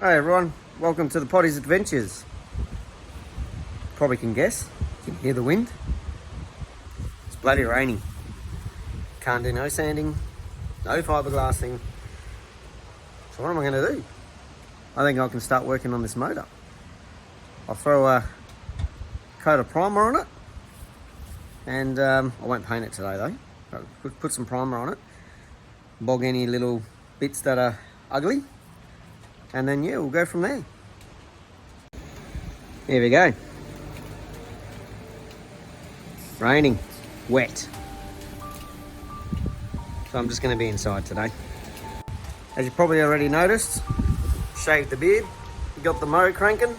Hey everyone, welcome to the Potty's Adventures. Probably can guess, you can hear the wind. It's bloody raining. Can't do no sanding, no fiberglassing. So what am I going to do? I think I can start working on this motor. I'll throw a coat of primer on it, and I won't paint it today though. I'll put some primer on it, bog any little bits that are ugly, and then yeah, we'll go from there. Here we go. Raining, wet. So I'm just going to be inside today. As you probably already noticed, shaved the beard, got the mow cranking.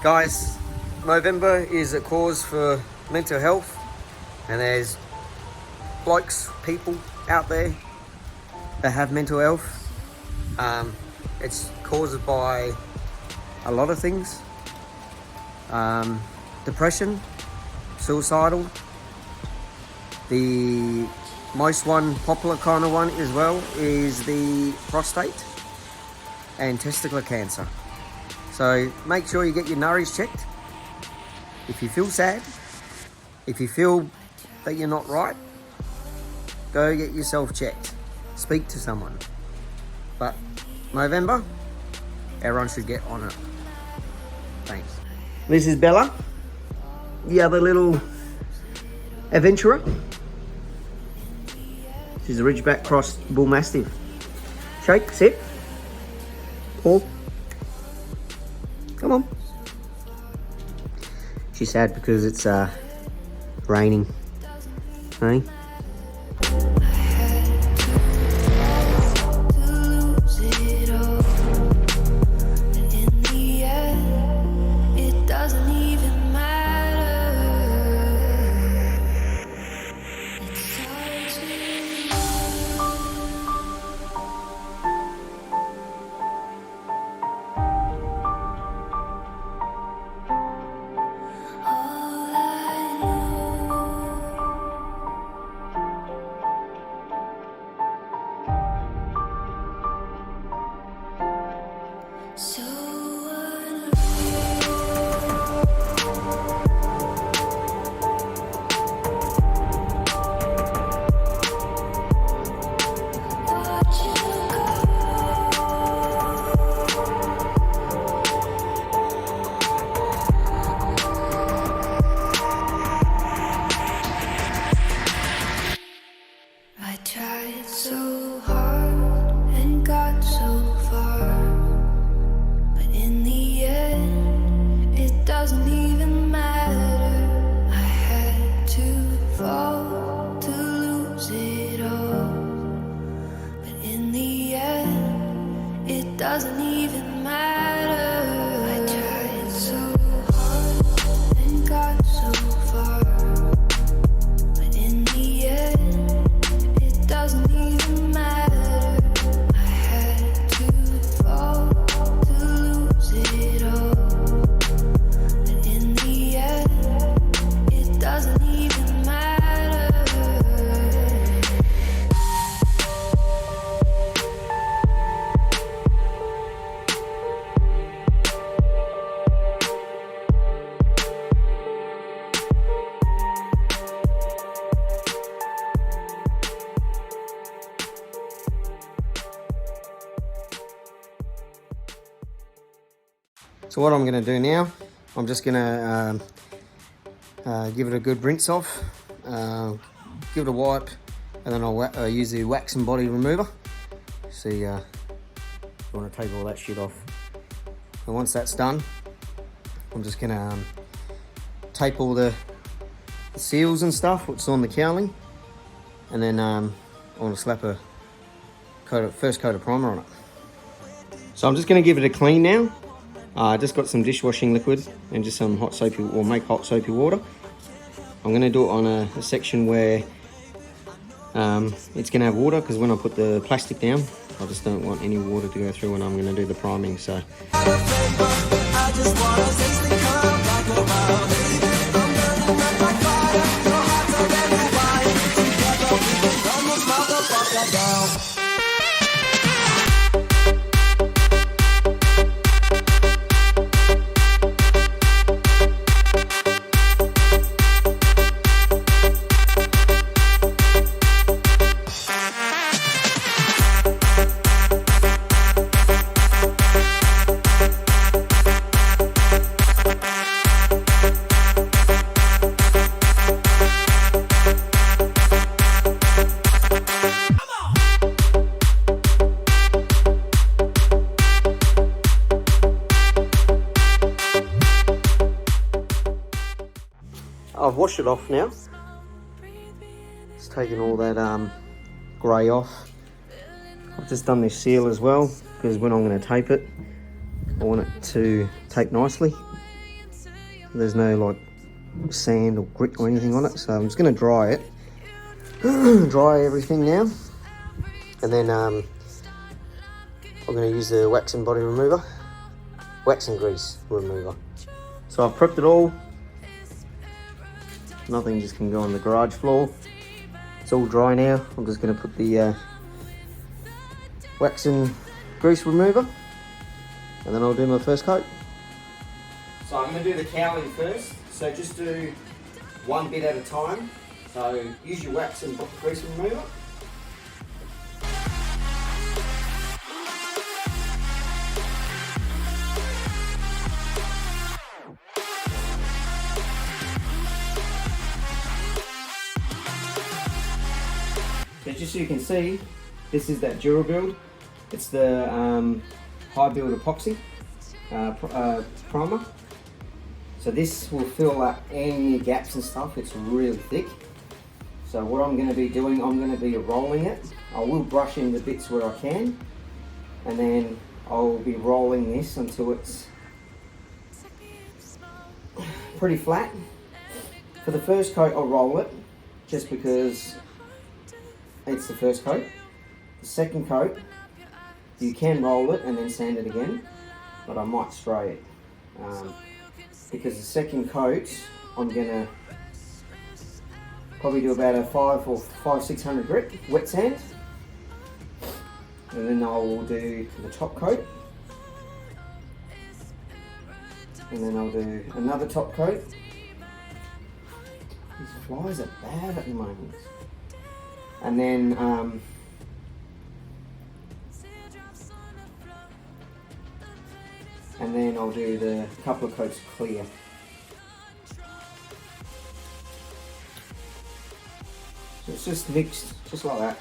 Guys, November is a cause for mental health, and there's people out there that have mental health. It's caused by a lot of things. Depression, suicidal. The most popular kind of one as well is the prostate and testicular cancer. So make sure you get your nurries checked. If you feel sad, if you feel that you're not right, go get yourself checked. Speak to someone. But November, everyone should get on it. Thanks. This is Bella, the other little adventurer. She's a Ridgeback Cross Bull Mastiff. Shake, sit, pull. Come on. She's sad because it's raining. Hey? So what I'm going to do now, I'm just going to give it a good rinse off, give it a wipe, and then I'll use the wax and body remover. See, I want to take all that shit off. And once that's done, I'm just going to tape all the seals and stuff, what's on the cowling, and then I want to slap a first coat of primer on it. So I'm just going to give it a clean now. I just got some dishwashing liquid and just some hot soapy water. I'm going to do it on a section where it's going to have water, because when I put the plastic down, I just don't want any water to go through when I'm going to do the priming. So I've washed it off now. It's taken all that grey off. I've just done this seal as well, because when I'm going to tape it, I want it to tape nicely. There's no like sand or grit or anything on it, so I'm just going to dry it. Dry everything now, and then I'm going to use the wax and body remover, wax and grease remover. So I've prepped it all. Nothing just can go on the garage floor. It's all dry now. I'm just going to put the wax and grease remover, and then I'll do my first coat. So I'm going to do the cowling first. So just do one bit at a time. So use your wax and grease remover. So just so you can see, this is that Dura build. It's the high build epoxy primer. So this will fill up any gaps and stuff. It's really thick. So what I'm going to be doing, I'm going to be rolling it. I will brush in the bits where I can, and then I'll be rolling this until it's pretty flat. For the first coat, I'll roll it, just because it's the first coat. The second coat, you can roll it and then sand it again, but I might spray it. Because the second coat, I'm going to probably do about a 500-600 grit wet sand, and then I will do the top coat, and then I'll do another top coat. These flies are bad at the moment. And then I'll do the couple of coats clear. So it's just mixed, just like that.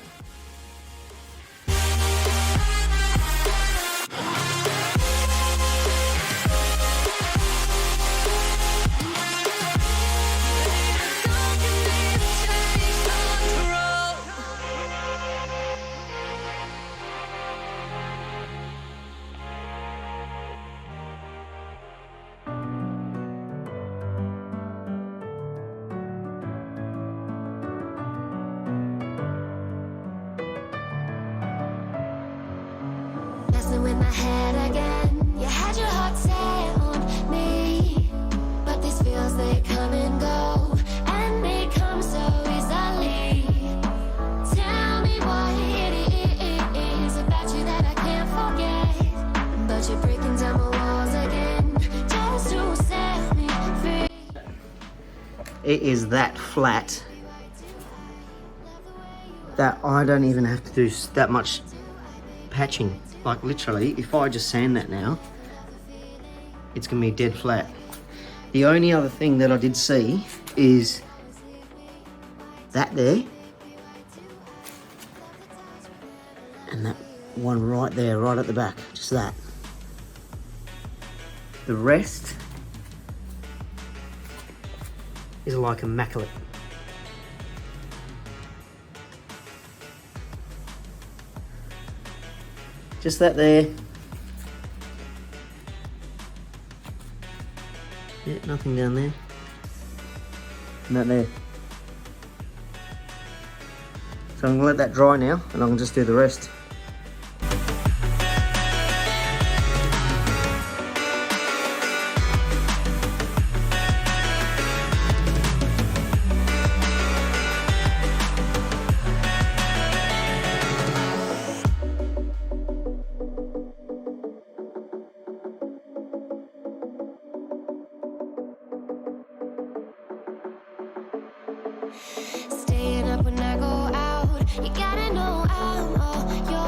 With my head again, you had your heart set on me, but these feels, they come and go, and they come so easily. Tell me what it is about you that I can't forget, but you're breaking down my walls again, just to set me free. It is that flat that I don't even have to do that much patching. Like literally, if I just sand that now, it's gonna be dead flat. The only other thing that I did see is that there, and that one right there, right at the back, just that. The rest is like immaculate. Just that there. Yeah, nothing down there. And that there. So I'm gonna let that dry now, and I can just do the rest. Staying up when I go out, you gotta know I'm all yours.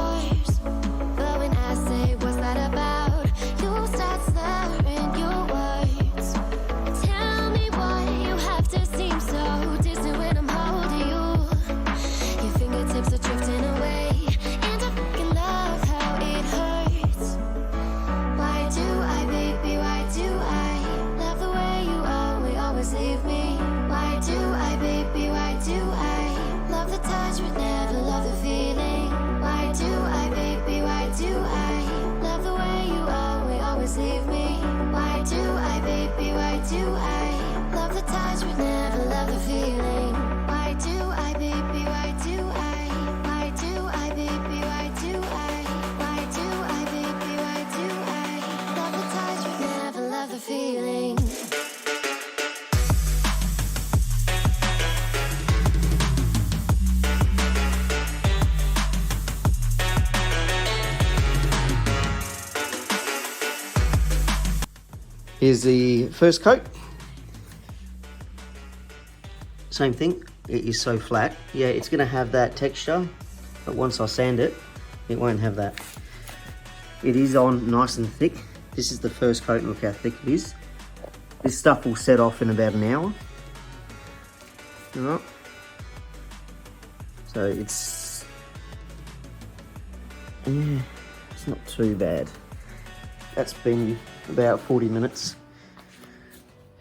Here's the first coat. Same thing, it is so flat. Yeah, it's gonna have that texture, but once I sand it, it won't have that. It is on nice and thick. This is the first coat, and look how thick it is. This stuff will set off in about an hour. All right. So it's, yeah, it's not too bad. That's been about 40 minutes.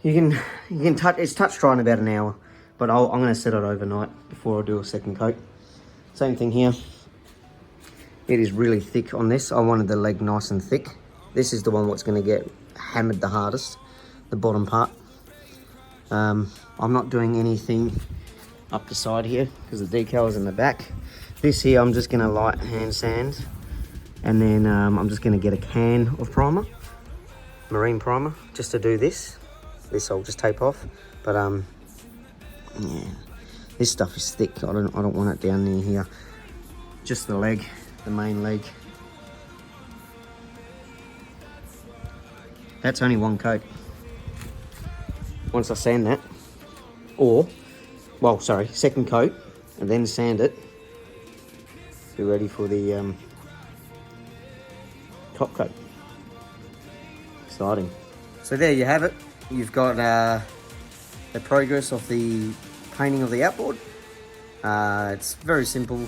You can touch, it's touch dry in about an hour, but I'm gonna set it overnight before I do a second coat. Same thing here. It is really thick on this. I wanted the leg nice and thick. This is the one that's gonna get hammered the hardest, the bottom part. I'm not doing anything up the side here because the decal is in the back. This here, I'm just gonna light hand sand, and then I'm just gonna get a can of primer, marine primer, just to do this. This I'll just tape off, but yeah, this stuff is thick. I don't want it down near here. Just the leg, the main leg. That's only one coat. Once I sand that, or, well, sorry, second coat, and then sand it, be ready for the top coat. Exciting. So there you have it. You've got the progress of the painting of the outboard. It's very simple.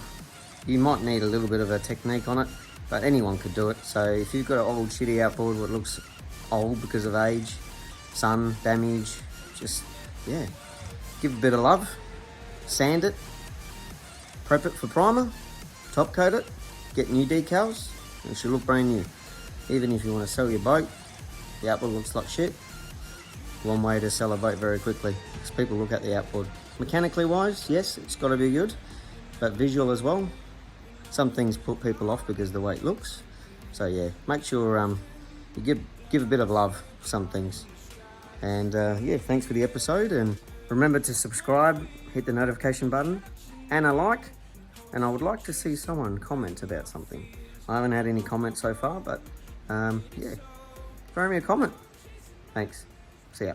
You might need a little bit of a technique on it, but anyone could do it. So if you've got an old shitty outboard that looks old because of age, sun, damage, just, yeah, give it a bit of love, sand it, prep it for primer, top coat it, get new decals, and it should look brand new. Even if you want to sell your boat, the outboard looks like shit. One way to sell a boat very quickly, because people look at the outboard. Mechanically wise, yes, it's got to be good, but visual as well. Some things put people off because of the way it looks. So yeah, make sure you give a bit of love for some things. And yeah, thanks for the episode, and remember to subscribe, hit the notification button, and a like. And I would like to see someone comment about something. I haven't had any comments so far, but yeah, throw me a comment. Thanks. See ya.